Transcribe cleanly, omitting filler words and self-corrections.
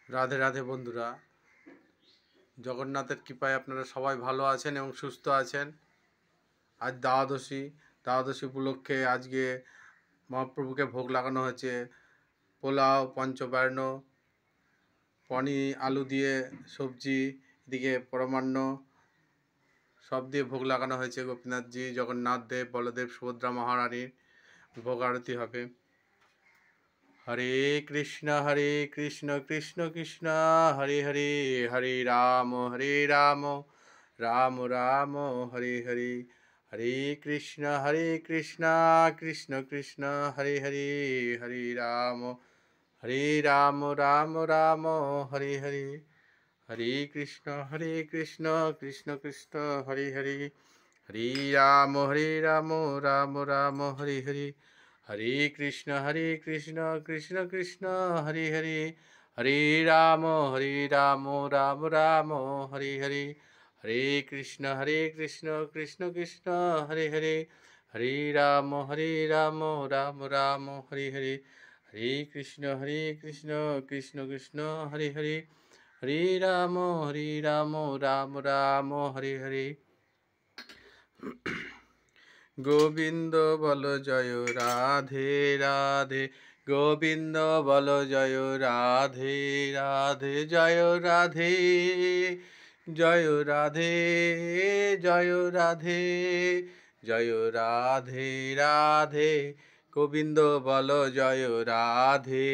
রাধে রাধে বন্ধুরা, জগন্নাথের কৃপায় আপনারা সবাই ভালো আছেন এবং সুস্থ আছেন। আজ দ্বাদশী উপলক্ষে আজকে মহাপ্রভুকে ভোগ লাগানো হয়েছে। পোলাও, পঞ্চব্যার্ণ, পনির, আলু দিয়ে সবজি, এদিকে পরমান্ন সব দিয়ে ভোগ লাগানো হয়েছে। গোপীনাথজি, জগন্নাথ দেব, বলদেব, সুভদ্রা মহারানীর ভোগ আরতি হবে। হরে কৃষ্ণ কৃষ্ণ কৃষ্ণ হরে হরে, হরে রাম রাম রাম হরে হরে, হরে কৃষ্ণ কৃষ্ণ কৃষ্ণ হরে হরে, হরে রাম রাম রাম হরে হরে, হরে কৃষ্ণ কৃষ্ণ কৃষ্ণ হরে হরে, হরে রাম রাম রাম হরে হরে, হরে কৃষ্ণ কৃষ্ণ কৃষ্ণ হরে হরে, হরে রাম রাম রাম হরে হরে, হরে কৃষ্ণ কৃষ্ণ কৃষ্ণ হরে হরে, হরে রাম রাম রাম হরে হরে, হরে কৃষ্ণ কৃষ্ণ কৃষ্ণ হরে হরে, হরে রাম রাম রাম হরে হরে। গোবিন্দ বল জয় রাধে রাধে, গোবিন্দ বল জয় রাধে রাধে, জয় রাধে জয় রাধে, জয় রাধে জয় রাধে রাধে, গোবিন্দ বল জয় রাধে।